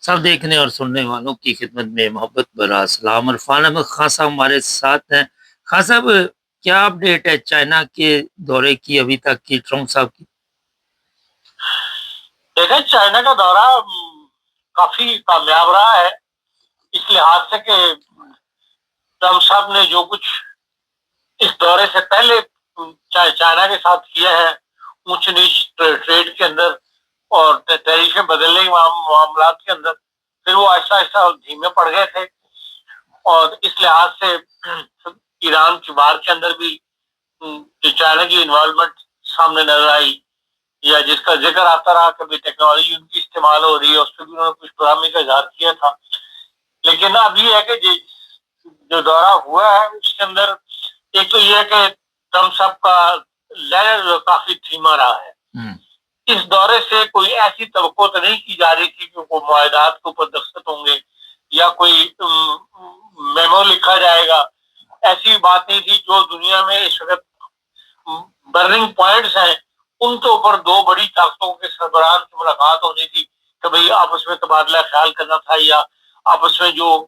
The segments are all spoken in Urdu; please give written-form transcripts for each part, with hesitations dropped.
سب دیکھنے اور سننے والوں کی خدمت میں محبت برا سلام، عرفان احمد خان صاحب ہمارے ساتھ ہیں۔ خان صاحب، کیا اپڈیٹ ہے چائنا کے دورے کی ابھی تک کی ٹرمپ صاحب کی؟ دیکھیں، چائنا کا دورہ کافی کامیاب رہا ہے اس لحاظ سے کہ ٹرمپ صاحب نے جو کچھ اس دورے سے پہلے چائنا کے ساتھ کیا ہے، اونچ نیچ ٹریڈ کے اندر اور تحریکیں بدلنے کے معاملات کے اندر، پھر وہ آہستہ آہستہ دھیمے پڑ گئے تھے، اور اس لحاظ سے ایران کی بار کے اندر بھی جو چائنا کی انوالومنٹ سامنے نظر آئی، یا جس کا ذکر آتا رہا کہ ٹیکنالوجی ان کی استعمال ہو رہی ہے، اس پہ بھی انہوں نے کچھ برہمی کا اظہار کیا تھا۔ لیکن اب یہ ہے کہ جو دورہ ہوا ہے اس کے اندر ایک تو یہ ہے کہ ٹرمپ صاحب کا لہر کافی دھیما رہا ہے۔ اس دورے سے کوئی ایسی توقع تو نہیں کی جا رہی تھی کہ وہ معاہدات کے اوپر دستخط ہوں گے یا کوئی میمو لکھا جائے گا، ایسی بات نہیں تھی۔ جو دنیا میں اس وقت برننگ پوائنٹس ہیں، ان کے اوپر دو بڑی طاقتوں کے سربراہان کی ملاقات ہونی تھی کہ بھئی آپس میں تبادلہ خیال کرنا تھا، یا آپس میں جو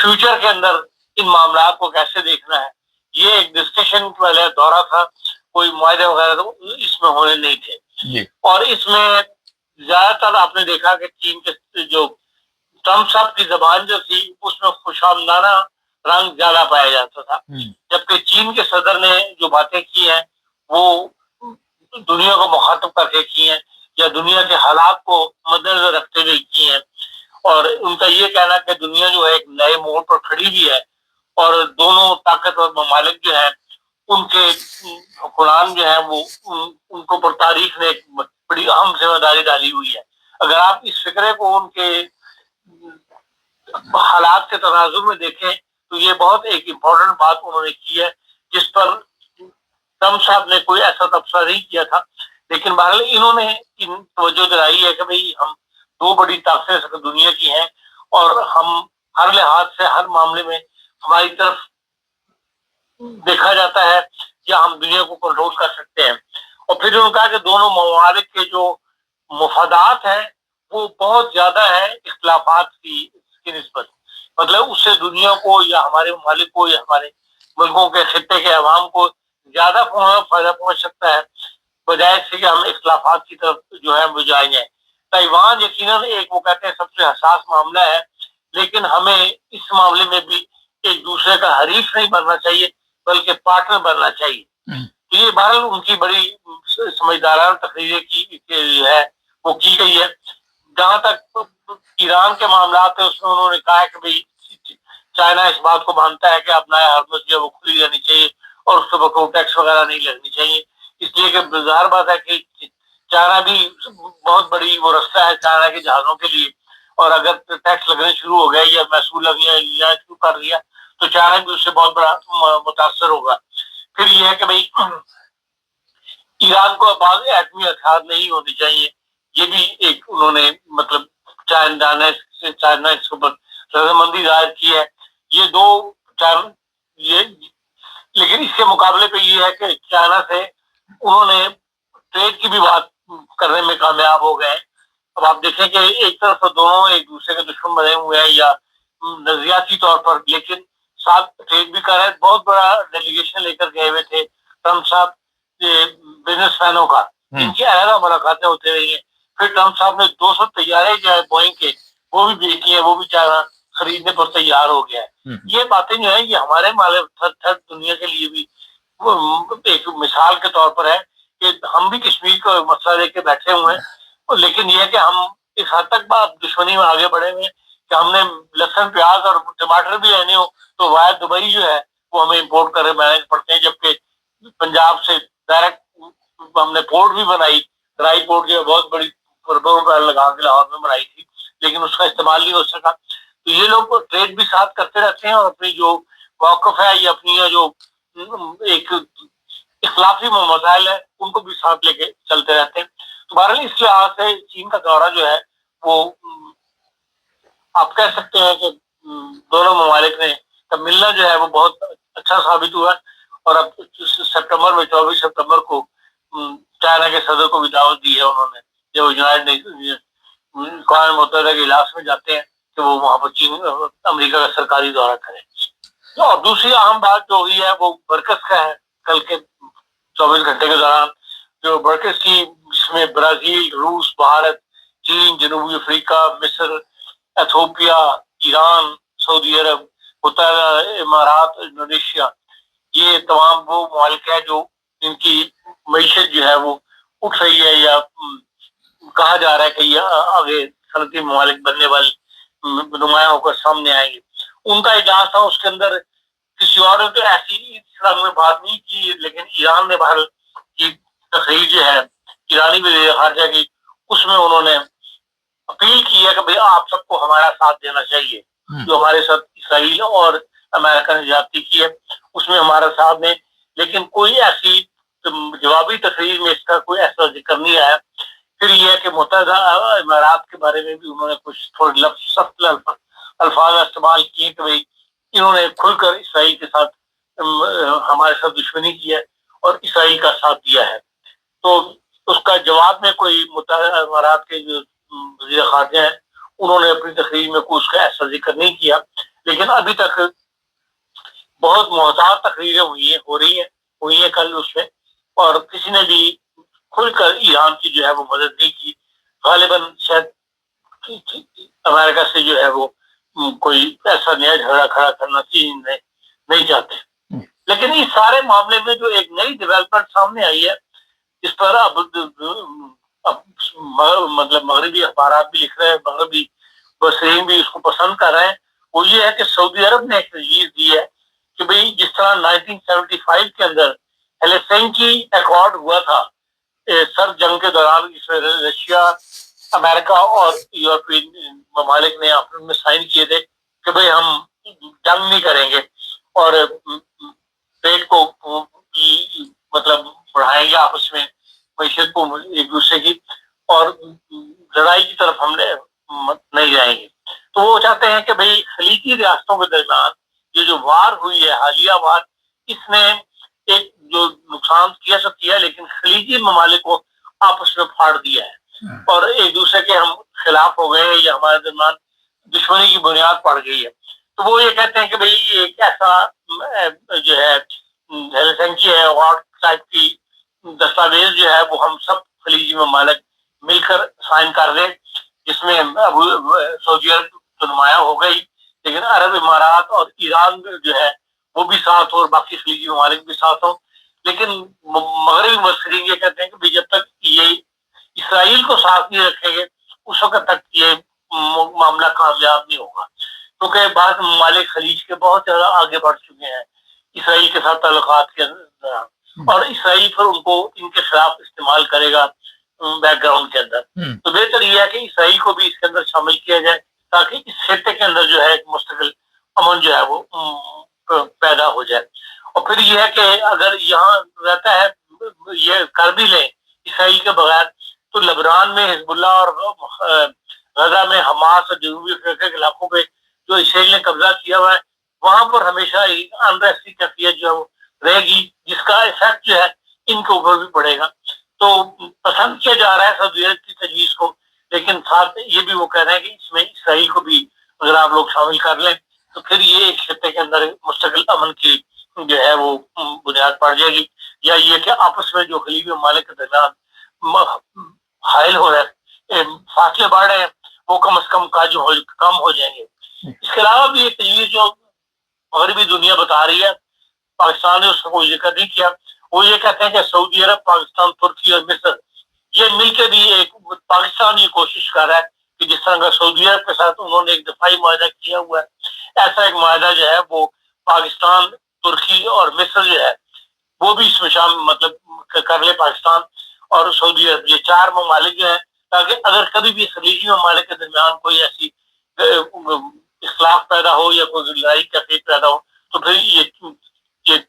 فیوچر کے اندر ان معاملات کو کیسے دیکھنا ہے، یہ ایک ڈسکشن والا دورہ تھا۔ کوئی معاہدے وغیرہ تو اس میں ہونے نہیں تھے، اور اس میں زیادہ تر آپ نے دیکھا کہ چین کے جو ٹرمپ صاحب کی زبان جو تھی اس میں خوش آمدانہ رنگ زیادہ پایا جاتا تھا، جبکہ چین کے صدر نے جو باتیں کی ہیں وہ دنیا کو مخاطب کر کے کی ہیں، یا دنیا کے حالات کو مد نظر رکھتے ہوئے کی ہیں، اور ان کا یہ کہنا کہ دنیا جو ہے ایک نئے موڑ پر کھڑی بھی ہے، اور دونوں طاقتور ممالک جو ہیں ان کے حکمران جو ہیں وہ ان کو پر تاریخ نے ایک بڑی اہم ذمہ داری ڈالی ہوئی ہے۔ اگر آپ اس فکرے کو ان کے حالات کے تناظر میں دیکھیں تو یہ بہت ایک امپورٹنٹ بات انہوں نے کی ہے، جس پر ٹرمپ صاحب نے کوئی ایسا تبصرہ نہیں کیا تھا، لیکن بہرحال انہوں نے توجہ دلائی ہے کہ بھئی ہم دو بڑی طاقتیں دنیا کی ہیں، اور ہم ہر لحاظ سے ہر معاملے میں ہماری طرف دیکھا جاتا ہے یا ہم دنیا کو کنٹرول کر سکتے ہیں۔ اور پھر انہوں نے کہا کہ دونوں ممالک کے جو مفادات ہیں وہ بہت زیادہ ہے اختلافات کی نسبت، مطلب اس سے دنیا کو یا ہمارے ممالک کو یا ہمارے ملکوں کے خطے کے عوام کو زیادہ فائدہ پہنچ سکتا ہے، بجائے سے کہ ہم اختلافات کی طرف جو ہے وہ جائیں جائیں۔ تائیوان یقیناً ایک وہ کہتے ہیں سب سے حساس معاملہ ہے، لیکن ہمیں اس معاملے میں بھی ایک دوسرے کا حریف نہیں بننا چاہیے بلکہ پارٹنر بننا چاہیے۔ تو یہ بہرحال ان کی بڑی سمجھدارانہ تقریریں کی جو ہے وہ کی گئی ہے۔ جہاں تک ایران کے معاملات ہیں اس میں انہوں نے کہا ہے کہ بھئی چائنا اس بات کو مانتا ہے کہ اپنا ہرمز جو ہے وہ کھلی رہنی چاہیے اور اس پر کوئی ٹیکس وغیرہ نہیں لگنی چاہیے، اس لیے کہ ظاہر بات ہے کہ چائنا بھی بہت بڑی وہ رستہ ہے چائنا کے جہازوں کے لیے، اور اگر ٹیکس لگنے شروع ہو گئے یا محصول لگنے شروع کر دیا تو چائنا بھی اس سے بہت بڑا متاثر ہوگا۔ پھر یہ ہے کہ بھئی ایران کو بعض ایٹمی ہتھیار نہیں ہونے چاہیے، یہ بھی ایک انہوں نے مطلب چائنا اس کے اوپر رضامندی ظاہر کی ہے۔ یہ دو یہ لیکن اس کے مقابلے پہ یہ ہے کہ چائنا سے انہوں نے ٹریڈ کی بھی بات کرنے میں کامیاب ہو گئے۔ اب آپ دیکھیں کہ ایک طرف تو دونوں ایک دوسرے کے دشمن بنے ہوئے ہیں یا نظریاتی طور پر، لیکن ساتھ ٹریڈ بھی کر رہے ہیں۔ بہت بڑا ڈیلیگیشن لے کر گئے ہوئے تھے ٹرمپ صاحب بزنس مینوں کا، ان کی علیحدہ ملاقاتیں ہوتے رہی ہیں۔ پھر ٹرمپ صاحب نے 200 طیارے جو ہے بوئنگ کے وہ بھی بیچی ہیں، وہ بھی چائنا خریدنے پر تیار ہو گیا ہے۔ یہ باتیں جو ہیں یہ ہمارے تھرڈ دنیا کے لیے بھی ایک مثال کے طور پر ہے کہ ہم بھی کشمیر کا مسئلہ لے کے بیٹھے ہوئے ہیں، لیکن یہ ہے کہ ہم اس حد تک دشمنی میں آگے بڑھے ہوئے کہ ہم نے لہسن پیاز اور ٹماٹر بھی لینے ہو تو وائد دبئی جو ہے وہ ہمیں امپورٹ کرے مینج پڑتے ہیں، جبکہ پنجاب سے ڈائریکٹ ہم نے پورٹ بھی بنائی، کرائی پورٹ جو ہے بہت بڑی کروڑوں روپے لگا کے لاہور میں بنائی تھی، لیکن اس کا استعمال نہیں ہو سکا۔ تو یہ لوگ ٹریڈ بھی ساتھ کرتے رہتے ہیں اور اپنی جو موقف ہے یا اپنی جو ایک اخلافی مسائل ہے ان کو بھی ساتھ لے کے چلتے رہتے ہیں۔ تو بہرحال اس لحاظ سے چین کا دورہ جو ہے وہ آپ کہہ سکتے ہیں کہ دونوں ممالک نے کا ملنا جو ہے وہ بہت اچھا ثابت ہوا، اور اب سپٹمبر میں 24 سپٹمبر کو چائنا کے صدر کو بھی دعوت دی ہے انہوں نے، جو یونائیٹڈ اقوام متحدہ کے اجلاس میں جاتے ہیں کہ وہ وہاں پر چین امریکہ کا سرکاری دورہ کریں. اور دوسری اہم بات جو ہوئی ہے وہ برکس کا ہے. کل کے 24 گھنٹے کے دوران جو برکس کی، جس میں برازیل، روس، بھارت، چین، جنوبی افریقہ، مصر، ایتھوپیا، ایران، سعودی عرب، متحدہ امارات، انڈونیشیا، یہ تمام وہ ممالک ہیں جو ان کی معیشت جو ہے وہ اٹھ رہی ہے، یا کہا جا رہا ہے کہ یہ آگے صنعتی ممالک بننے والے نمایاں ہو کر سامنے آئیں گے. ان کا اجلاس تھا، اس کے اندر کسی اور نے تو ایسی طرح میں بات نہیں کی، لیکن ایران نے بہرحال کی تقریر جو ہے ایرانی وزیر خارجہ کی، اس میں انہوں نے اپیل کی ہے کہ بھئی آپ سب کو ہمارا ساتھ دینا چاہیے. جو ہمارے ساتھ اسرائیل اور امریکہ نے زیادتی کی ہے اس میں ہمارا ساتھ دیں، لیکن کوئی ایسی جوابی تقریر میں اس کا کوئی ایسا ذکر نہیں آیا. پھر یہ ہے کہ متحدہ امارات کے بارے میں بھی انہوں نے کچھ تھوڑے سخت الفاظ استعمال کیے کہ بھئی انہوں نے کھل کر اسرائیل کے ساتھ ہمارے ساتھ دشمنی کی ہے اور اسرائیل کا ساتھ دیا ہے. تو اس کا جواب میں کوئی متحدہ امارات کے جو وزیر خارجہ ہیں انہوں نے اپنی تقریر میں کوئی اس کا ایسا ذکر نہیں کیا. لیکن ابھی تک بہت محتاط تقریریں ہوئی ہیں کل اس میں، اور کسی نے بھی کھل کر ایران کی جو ہے وہ مدد نہیں کی. غالباً شاید امریکہ سے جو ہے وہ کوئی ایسا نیا جھگڑا کھڑا کرنا چین نہیں چاہتے. لیکن اس سارے معاملے میں جو ایک نئی ڈیولپمنٹ سامنے آئی ہے، اس پر اب مطلب مغربی اخبارات بھی لکھ رہے ہیں، مغربی بصرین بھی اس کو پسند کر رہے ہیں، وہ یہ ہے کہ سعودی عرب نے ایک تجویز دی ہے کہ بھئی جس طرح 1975 کے اندر ہیلسنکی ایکارڈ ہوا تھا سر جنگ کے دوران، جس میں رشیا، امریکہ اور یورپین ممالک نے آپس میں سائن کیے تھے کہ بھئی ہم جنگ نہیں کریں گے اور پیٹ کو مطلب بڑھائیں گے آپس میں، معیشت کو ایک دوسرے کی، اور لڑائی کی طرف ہم نہیں جائیں گے. تو وہ چاہتے ہیں کہ بھئی خلیجی ریاستوں کے درمیان یہ جو وار ہوئی ہے، حالیہ وار، اس نے ایک جو نقصان کیا سب کیا، لیکن خلیجی ممالک کو آپس میں پھاڑ دیا ہے اور ایک دوسرے کے ہم خلاف ہو گئے ہیں، یا ہمارے درمیان دشمنی کی بنیاد پڑ گئی ہے. تو وہ یہ کہتے ہیں کہ بھئی ایک ایسا جو ہے ہیلسنکی ہے وارڈ ٹائپ کی دستاویز جو ہے وہ ہم سب خلیجی ممالک مل کر سائن کر دیں، جس میں اب سعودی عرب تو نمایاں ہو گئی، لیکن عرب امارات اور ایران جو ہے وہ بھی ساتھ ہو اور باقی خلیجی ممالک بھی ساتھ ہوں. لیکن مغربی مبصرین یہ کہتے ہیں کہ جب تک یہ اسرائیل کو ساتھ نہیں رکھیں گے اس وقت تک یہ معاملہ کامیاب نہیں ہوگا، کیونکہ بعض ممالک خلیج کے بہت زیادہ آگے بڑھ چکے ہیں اسرائیل کے ساتھ تعلقات کے دوران، اور اسرائیل پھر ان کو ان کے خلاف استعمال کرے گا بیک گراؤنڈ کے اندر. تو بہتر یہ ہے کہ اسرائیل کو بھی اس کے اندر شامل کیا جائے تاکہ اس خطے کے اندر جو ہے ایک مستقل امن جو ہے وہ پیدا ہو جائے. اور پھر یہ ہے کہ اگر یہاں رہتا ہے یہ کر بھی لیں اسرائیل کے بغیر، تو لبنان میں حزب اللہ اور غزہ میں حماس اور جنوبی افریقہ کے علاقوں پہ جو اسرائیل نے قبضہ کیا ہوا ہے، وہاں پر ہمیشہ انریسٹ کی کیفیت جو ہے وہ رہے گی، جس کا افیکٹ جو ہے ان کے اوپر بھی پڑے گا. تو پسند کیا جا رہا ہے سعودی عرب کی تجویز کو، لیکن ساتھ یہ بھی وہ کہہ رہے ہیں کہ اس میں اسرائیل کو بھی اگر آپ لوگ شامل کر لیں تو پھر یہ ایک خطے کے اندر مستقل امن کی جو ہے وہ بنیاد پڑ جائے گی، یا یہ کہ آپس میں جو خلیجی ممالک کے درمیان حائل ہو رہے فاصلے بڑھ رہے ہیں وہ کم از کم کم ہو جائیں گے. اس کے علاوہ بھی ایک تجویز جو مغربی دنیا بتا رہی ہے، پاکستان نے اس کا کوئی ذکر نہیں کیا، وہ یہ کہتے ہیں کہ سعودی عرب، پاکستان، ترکی اور مصر یہ مل کے بھی ایک پاکستان یہ کوشش کر رہا ہے کہ جس طرح سعودی عرب کے ساتھ انہوں نے ایک دفاعی معاہدہ کیا ہوا ہے، ایسا ایک معاہدہ جو ہے وہ پاکستان، ترکی اور مصر جو ہے وہ بھی اس میں شامل مطلب کر لے، پاکستان اور سعودی عرب یہ چار ممالک جو ہیں، تاکہ اگر کبھی بھی خلیجی ممالک کے درمیان کوئی ایسی اختلاف پیدا ہو یا کوئی لڑائی کا پیدا ہو تو پھر یہ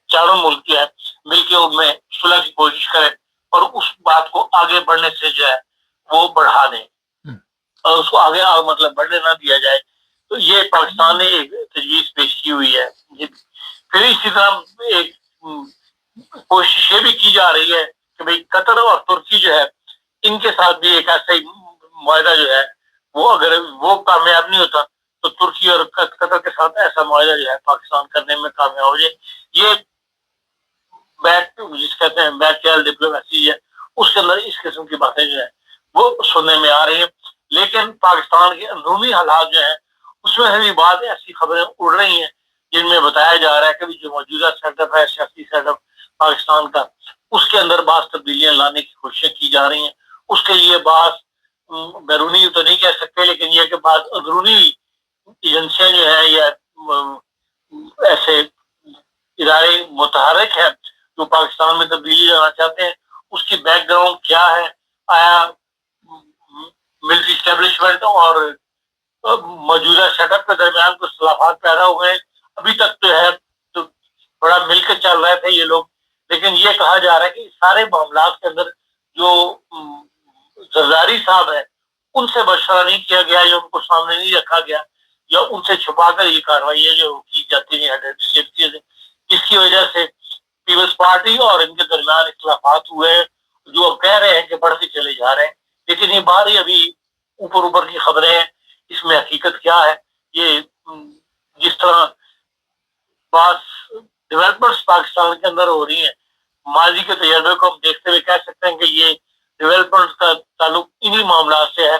چاروں ملک جو ہے مل کے ان میں صلح کی کوشش کرے اور اس بات کو آگے بڑھنے سے جو ہے وہ بڑھا دیں اور اس کو آگے مطلب بڑھنے نہ دیا جائے. تو یہ پاکستان نے ایک تجویز پیش کی ہوئی ہے. پھر اسی طرح ایک کوشش یہ بھی کی جا رہی ہے کہ بھئی قطر اور ترکی جو ہے ان کے ساتھ بھی ایک ایسا معاہدہ جو ہے وہ اگر وہ کامیاب نہیں ہوتا تو ترکی اور قطر کے ساتھ ایسا معاہدہ جو ہے پاکستان کرنے میں کامیاب ہو جائے. یہ بیک جس کہتے ہیں بیک چینل ڈپلومیسی ہے, اس کے اندر اس قسم کی باتیں جو ہیں وہ سننے میں آ رہی ہیں. لیکن پاکستان کے اندرونی حالات جو ہیں اس میں بھی بعض ایسی خبریں اڑ رہی ہیں جن میں بتایا جا رہا ہے کہ جو موجودہ سیٹ اپ ہے, سیاسی سیٹ اپ پاکستان کا, اس کے اندر بعض تبدیلیاں لانے کی کوششیں کی جا رہی ہیں. اس کے لیے بعض بیرونی تو نہیں کہہ سکتے, لیکن یہ کہ بعض اندرونی ایجنسیاں جو ہیں یا ایسے ادارے متحرک ہیں جو پاکستان میں تبدیلی لانا چاہتے ہیں. اس کی بیک گراؤنڈ کیا ہے, آیا ملٹری اسٹیبلشمنٹ اور موجودہ سیٹ اپ کے درمیان کچھ اختلافات پیدا ہوئے ہیں. ابھی تک جو ہے تو بڑا مل کے چل رہے تھے یہ لوگ, لیکن یہ کہا جا رہا ہے کہ سارے معاملات کے اندر جو زرداری صاحب ہیں ان سے مشورہ نہیں کیا گیا, یا ان کو سامنے نہیں رکھا گیا, یا ان سے چھپا کر یہ کاروائی ہے جو کی جاتی ہے, جس کی وجہ سے پیپلز پارٹی اور ان کے درمیان اختلافات ہوئے ہیں جو اب کہہ رہے ہیں کہ بڑھتے چلے جا رہے ہیں. لیکن یہ باہر ہی ابھی اوپر کی خبریں ہیں, اس میں حقیقت کیا ہے. یہ جس طرح بعض ڈیولپمنٹس پاکستان کے اندر ہو رہی ہیں, ماضی کے تجربے کو ہم دیکھتے ہوئے کہہ سکتے ہیں کہ یہ ڈیولپمنٹ کا تعلق انہی معاملات سے ہے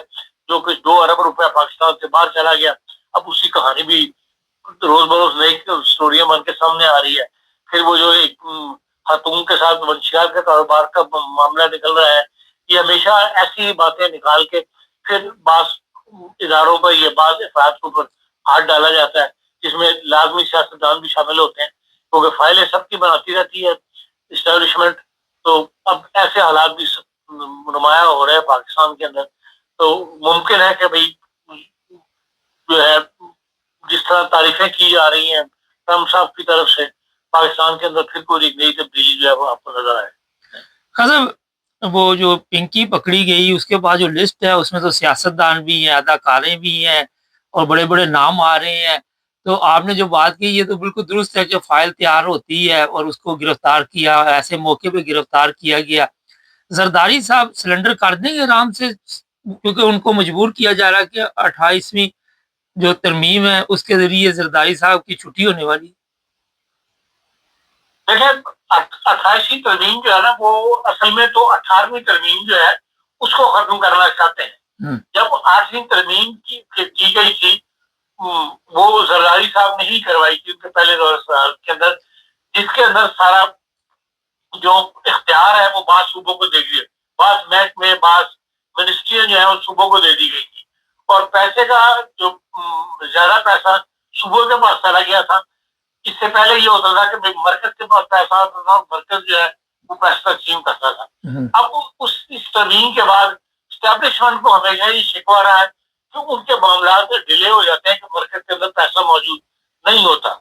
جو کہ 2 ارب روپیہ پاکستان سے باہر چلا گیا. اب اسی کہانی بھی روز بروز نئی اسٹوریاں بن کے سامنے آ رہی ہے. پھر وہ جو ایک خاتون کے ساتھ منشیات کے کاروبار کا معاملہ نکل رہا ہے, یہ ہمیشہ ایسی باتیں نکال کے پھر بعض اداروں پر یا بعض افراد کے اوپر ہاتھ ڈالا جاتا ہے جس میں لازمی سیاستدان بھی شامل ہوتے ہیں, کیونکہ فائلیں سب کی بناتی رہتی ہے اسٹیبلشمنٹ. تو اب ایسے حالات بھی نمایاں ہو رہے ہیں پاکستان کے اندر. تو ممکن ہے کہ بھائی جو ہے جس طرح تعریفیں کی جا رہی ہیں ٹرمپ صاحب کی طرف سے, پاکستان کے اندر پھر کوئی ایک نئی تبدیلی جو ہے وہ آپ کو نظر آئے. خاصا وہ جو پنکی پکڑی گئی اس کے بعد جو لسٹ ہے اس میں تو سیاستدان بھی ہیں, اداکاریں بھی ہیں اور بڑے بڑے نام آ رہے ہیں. تو آپ نے جو بات کی یہ تو بالکل درست ہے کہ فائل تیار ہوتی ہے اور اس کو گرفتار کیا, ایسے موقع پہ گرفتار کیا گیا. زرداری صاحب سلنڈر کر دیں گے آرام سے, کیونکہ ان کو مجبور کیا جا رہا ہے کہ 28ویں جو ترمیم ہے اس کے ذریعے زرداری صاحب کی چھٹی ہونے والی. دیکھیں 28ویں ترمیم جو ہے نا وہ اصل میں تو 18ویں ترمیم جو ہے اس کو ختم کرنا چاہتے ہیں. جب 8ویں ترمیم کی گئی تھی وہ زرداری صاحب نے ہی کروائی تھی ان کے پہلے دور کے اندر, جس کے اندر سارا جو اختیار ہے وہ بعض صوبوں کو دے دیے, بعض محکمے بعض منسٹریاں جو ہیں وہ صوبوں کو دے دی گئی تھی, اور پیسے کا جو زیادہ پیسہ صوبوں کے پاس چلا گیا تھا. اس سے پہلے یہ ہوتا تھا کہ مرکز کے پاس پیسہ آتا تھا, مرکز جو ہے وہ پیسہ تقسیم کرتا تھا. اب اس ترمیم کے بعد اسٹیبلشمنٹ کو ہمیشہ یہ شکوا رہا ہے کہ ان کے معاملات ڈیلے ہو جاتے ہیں کہ مرکز کے اندر پیسہ موجود نہیں ہوتا.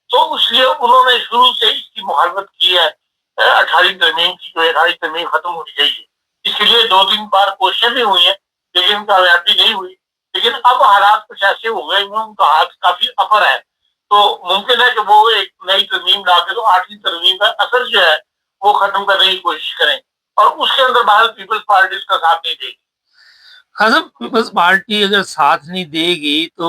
تو اس لیے انہوں نے شروع سے اس کی مخالفت کی ہے 18ویں ترمیم کی, جو 18ویں ترمیم ختم ہونی چاہیے. اس کے لیے 2-3 بار کوششیں بھی ہوئی ہیں لیکن کامیابی نہیں ہوئی. لیکن اب حالات کچھ ایسے ہو گئے ہیں, ان کا ہاتھ کافی اپر ہے, تو ممکن ہے کہ وہ ایک نئی ترمیم لا کے تو 8ویں ترمیم کا اثر جو ہے وہ ختم کرنے کی کوشش کریں, اور اس کے اندر باہر پیپلز پارٹی اس کا ساتھ نہیں دے گی. خاصا پیپلز پارٹی اگر ساتھ نہیں دے گی تو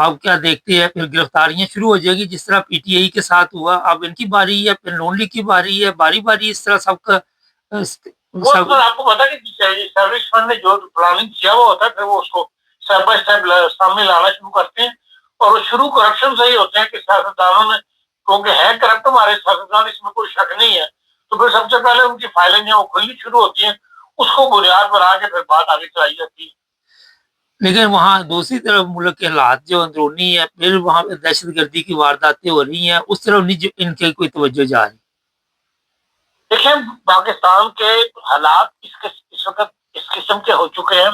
آپ کیا دیکھتے ہیں پھر گرفتاریاں شروع ہو جائے گی جس طرح پی ٹی آئی کے ساتھ ہوا. اب ان کی باری ہے, پھر نون لیگ کی باری ہے, باری باری اس طرح سب کا. وہ آپ کو پتا کہ اسٹیبلشمنٹ نے جو پلاننگ کیا وہ ہوتا ہے, پھر وہ اس کو اسٹیپ بائی اسٹیپ سامنے لانا شروع کرتے ہیں, اور وہ شروع کرپشن سے ہی ہوتے ہیں کہ سیاستدانوں نے, کیونکہ ہے کرپٹ ہمارے سیاستدان, اس میں کوئی شک نہیں ہے, تو پھر سب سے پہلے ان کی فائلیں جو وہ کھلنی شروع ہوتی ہیں, اس کو بنیاد بنا کے پھر بات آگے چلائی جاتی ہے. لیکن وہاں دوسری طرف ملک کے حالات جو اندرونی ہے, پھر وہاں پہ دہشت گردی کی وارداتیں ہو رہی ہیں, اس طرف نہیں ان کی کوئی توجہ جا رہی. دیکھیں پاکستان کے حالات اس وقت اس قسم کے ہو چکے ہیں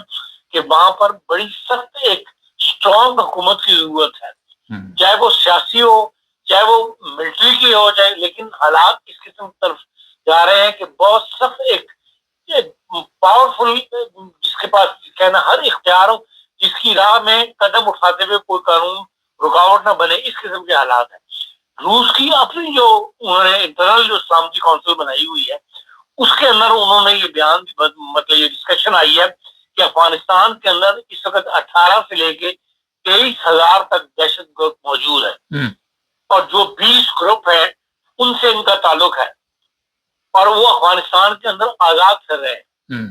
کہ وہاں پر بڑی سخت ایک اسٹرانگ حکومت کی ضرورت ہے, چاہے وہ سیاسی ہو چاہے وہ ملٹری کی ہو, چاہے, لیکن حالات اس قسم کی طرف جا رہے ہیں کہ بہت سخت ایک پاورفل, جس کے پاس کہنا ہر اختیار ہو, جس کی راہ میں قدم اٹھاتے ہوئے کوئی قانون رکاوٹ نہ بنے, اس قسم کے حالات ہیں. روس کی اپنی جو انہوں نے انٹرنل جو سلامتی کونسل بنائی ہوئی ہے اس کے اندر انہوں نے یہ بیان مطلب یہ ڈسکشن آئی ہے کہ افغانستان کے اندر اس وقت 18 سے لے کے 23,000 تک دہشت گرد موجود ہے، اور جو 20 گروپ ہیں ان سے ان کا تعلق ہے، اور وہ افغانستان کے اندر آزاد کر رہے ہیں۔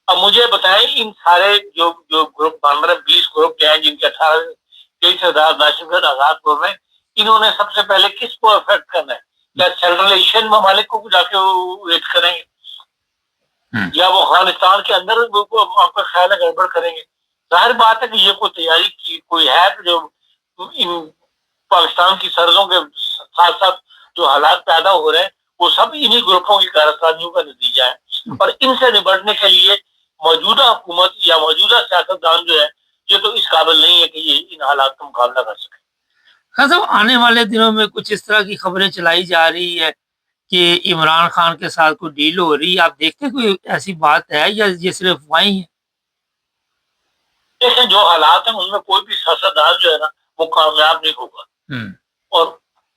اب مجھے بتائیں ان سارے جو گروپ بن رہے 20 گروپ ہیں جن کے 23,000 دہشت گرد آزاد گروپ ہیں، انہوں نے سب سے پہلے کس کو افیکٹ کرنا ہے؟ کیا سینٹرل ایشین ممالک کو جا کے ریٹ کریں گے، یا وہ افغانستان کے اندر آپ کا خیال ہے گڑبڑ کریں گے؟ ظاہر بات ہے کہ یہ کوئی تیاری کی کوئی ہے جو ان پاکستان کی سرحدوں کے ساتھ ساتھ جو حالات پیدا ہو رہے ہیں وہ سب انہی گروپوں کی کارستانیوں کا نتیجہ ہے، اور ان سے نبٹنے کے لیے موجودہ حکومت یا موجودہ سیاستدان جو ہے یہ تو اس قابل نہیں ہے کہ یہ ان حالات کا مقابلہ کر سکے۔ خان صاحب، آنے والے دنوں میں کچھ اس طرح کی خبریں چلائی جا رہی ہے کہ عمران خان کے ساتھ کوئی ڈیل ہو رہی ہے، آپ دیکھتے کوئی ایسی بات ہے یا یہ صرف افواہیں ہیں؟ دیکھیں جو حالات ہیں ان میں کوئی بھی سیاستدان جو ہے نا وہ کامیاب نہیں ہوگا، اور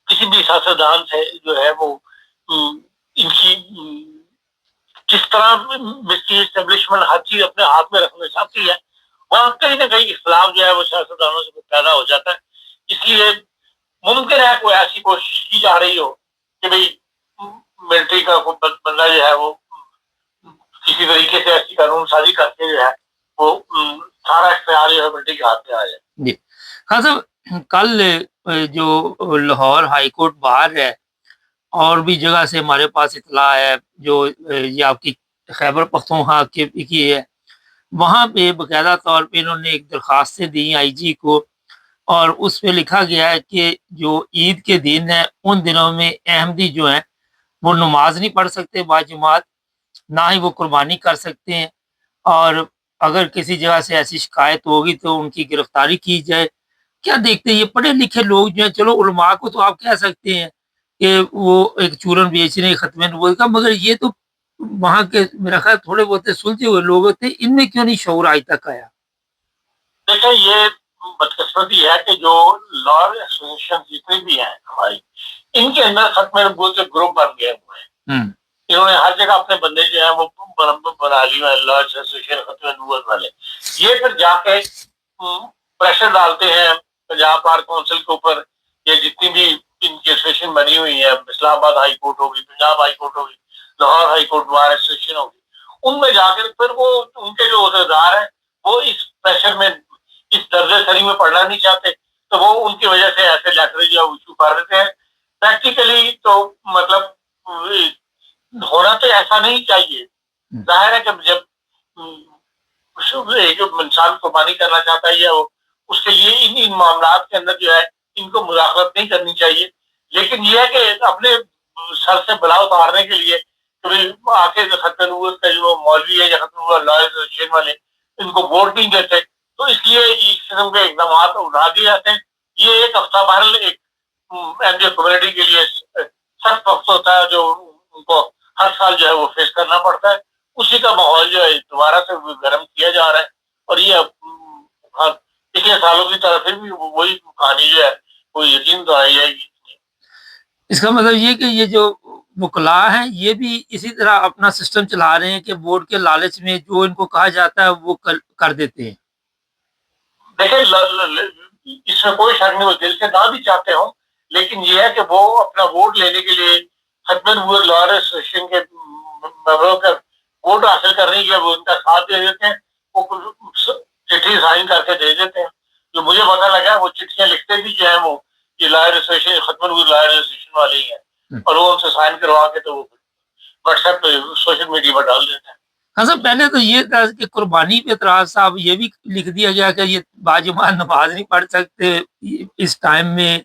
کسی بھی سیاستدان سے جو ہے وہ ان کی جس طرح ملٹری اسٹیبلشمنٹ ہر چیز اپنے ہاتھ میں رکھنا چاہتی ہے وہاں کہیں نہ کہیں اختلاف جو ہے وہ سیاستدانوں سے پیدا ہو جاتا ہے۔ اس لیے ممکن ہے کوئی ایسی کوشش کی جا رہی ہو کہ بھئی ملٹری کا بندہ جو ہے وہ کسی طریقے سے ایسی قانون سازی کر کے جو ہے وہ سارا اختیار جو ہے ملٹری کے ہاتھ میں آ جائے۔ جی خان صاحب، کل جو لاہور ہائی کورٹ باہر ہے اور بھی جگہ سے ہمارے پاس اطلاع ہے، جو یہ آپ کی خیبر پختونخوا کی ہے، وہاں پہ باقاعدہ طور پہ انہوں نے ایک درخواستیں دی آئی جی کو، اور اس پہ لکھا گیا ہے کہ جو عید کے دن ہے ان دنوں میں احمدی جو ہیں وہ نماز نہیں پڑھ سکتے باجماعت، نہ ہی وہ قربانی کر سکتے ہیں، اور اگر کسی جگہ سے ایسی شکایت ہوگی تو ان کی گرفتاری کی جائے۔ کیا دیکھتے ہیں یہ پڑھے لکھے لوگ جو ہیں، چلو علماء کو تو آپ کہہ سکتے ہیں کہ وہ ایک چورن بیچ رہے ہیں ختم نبوت کا، مگر یہ تو وہاں کے میرا خیال تھوڑے بہت سلجھے ہوئے لوگ ہوتے ہیں، ان میں کیوں نہیں شعور آج تک آیا؟ دیکھیں یہ بدقسمتی ہے کہ جو لا ایسوسیشن جتنے بھی ہیں ہماری ان کے اندر ختم نبوت کے گروپ بن گئے ہوئے ہیں، انہوں نے ہر جگہ اپنے بندے جو ہیں وہ بنا لیے ہیں لا ایسوسیشن ختم نبوت والے، یہ پھر جا کے پریشر ڈالتے ہیں پنجاب بار کونسل کے اوپر، یہ جتنی بھی ان کی ایسوسیشن بنی ہوئی ہے، اسلام آباد ہائی کورٹ ہوگی، پنجاب ہائی کورٹ ہوگی، Lahore high court bar association ہوگی، ان میں جا کے پھر وہ ان کے جو عہدیدار ہیں وہ اس پریشر میں اس درجہ سری میں پڑھنا نہیں چاہتے، تو وہ ان کی وجہ سے ایسے لیٹر جو ایشو کر دیتے ہیں۔ پریکٹیکلی تو مطلب ہونا تو ایسا نہیں چاہیے، ظاہر ہے کہ جب ایک انسان قربانی کرنا چاہتا ہے یا اس کے لیے ان معاملات کے اندر جو ہے ان کو مداخلت نہیں کرنی چاہیے، لیکن یہ ہے کہ اپنے سر سے بلا اتارنے کے لیے آ کے ختم نبوت کا جو مولوی ہے یا ختم نبوت لا ایسوسیشن والے ان کو ووٹ نہیں دیتے، تو اس لیے اس قسم کے اقدامات اٹھا دیے جاتے ہیں۔ یہ ایک ہفتہ بہرحال ایک ایم جے کمیونٹی کے لیے سخت وقت ہوتا ہے جو ان کو ہر سال جو ہے وہ فیس کرنا پڑتا ہے، اسی کا ماحول جو ہے دوبارہ سے گرم کیا جا رہا ہے، اور یہ پچھلے سالوں کی طرح پھر بھی وہی کہانی جو ہے وہ یقین دہرائی جائے گی۔ اس کا مطلب یہ کہ یہ جو وکلاء ہیں یہ بھی اسی طرح اپنا سسٹم چلا رہے ہیں کہ ووٹ کے لالچ میں جو ان کو کہا جاتا ہے وہ کر دیتے ہیں۔ دیکھیں اس میں کوئی شک نہیں، وہ دل سے نہ بھی چاہتے ہوں، لیکن یہ ہے کہ وہ اپنا ووٹ لینے کے لیے ختم نبوت لا ایسوسیشن کے ممبروں کا ووٹ حاصل کرنے کے لیے وہ ان کا ساتھ دے دیتے ہیں، وہ چٹھی سائن کر کے دے دیتے ہیں۔ جو مجھے پتا لگا وہ چٹھیاں لکھتے بھی جو ہیں وہ یہ لا ایسوسیشن ختم نبوت لا ایسوسیشن والے ہی ہیں، اور وہ ان سے سائن کروا کے تو وہ واٹس ایپ پہ سوشل میڈیا پر ڈال دیتے ہیں۔ ہاں صاحب، پہلے تو یہ تھا کہ قربانی پہ اعتراض صاحب یہ بھی لکھ دیا گیا کہ یہ باجماعت نماز نہیں پڑھ سکتے اس ٹائم میں،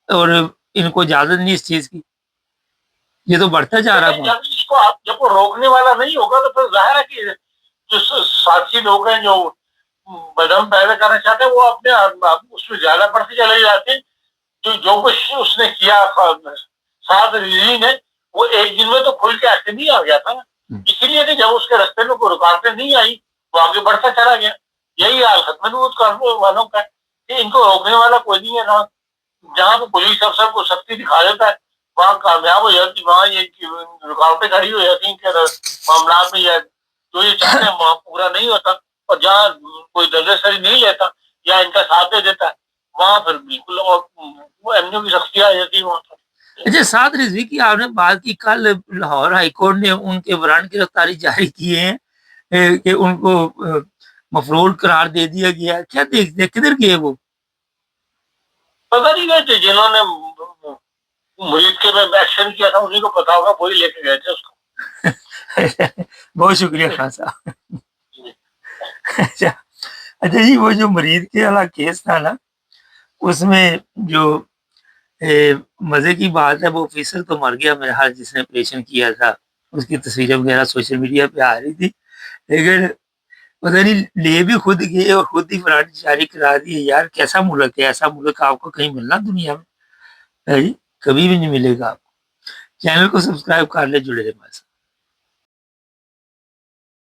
اور ان کو اجازت نہیں اس چیز کی، یہ تو بڑھتا جا رہا ہے۔ جب اس کو جب وہ روکنے والا نہیں ہوگا تو پھر ظاہر ہے کہ جو ساتھی لوگ ہیں جو بدم پیدا کرنا چاہتے ہیں وہ اپنے اس میں زیادہ بڑھتے چلے جاتے ہیں۔ جو کچھ اس نے کیا ساتھ ریزی نے وہ ایک دن میں تو کھل کے ایسے نہیں آ گیا تھا، اسی لیے کہ جب اس کے راستے میں کوئی رکاوٹیں نہیں آئی وہ آگے بڑھتا چلا گیا۔ یہی حال ختم نبوت والوں کا ہے کہ ان کو روکنے والا کوئی نہیں ہے، نہ جہاں پولیس افسر کو سختی دکھا دیتا ہے وہاں کامیاب ہو جاتی، وہاں یہ رکاوٹیں کھڑی ہو جاتی ہیں کہ معاملات میں جو یہ چاہتے ہیں وہاں پورا نہیں ہوتا۔ اور جہاں کوئی نظرسری نہیں لیتا یا ان کا ساتھ دے دیتا ہے وہاں پھر بالکل اور ایم یو کی سختی آ جاتی ہے وہاں پر. اچھا سعد رضوی کی آپ نے بات کی، کل لاہور ہائی کورٹ نے ان کے بران گرفتاری جاری کیے ہیں کہ ان کو مفرور قرار دے دیا گیا، کیا دیکھتے کدھر گئے وہ؟ پتہ نہیں گئے تھے جنہوں نے مرید کے میں ایکشن کیا تھا انہیں کو پتا ہوگا، وہی لے کے گئے تھے اس کو. بہت شکریہ خان صاحب. اچھا اچھا جی، وہ جو مرید کے والا کیس تھا نا، اس میں جو مزے کی بات ہے وہ آفیسر تو مر گیا میرے خیال جس نے آپریشن کیا تھا، اس کی تصویریں وغیرہ سوشل میڈیا پہ آ رہی تھی، لیکن پتہ نہیں لے بھی خود گئے اور خود ہی فرانٹ جاری کرا دیے. یار کیسا ملک ہے، ایسا ملک آپ کو کہیں ملنا دنیا میں؟ کبھی بھی نہیں ملے گا آپ کو. چینل کو سبسکرائب کر لے، جڑے رہے ہمارے ساتھ.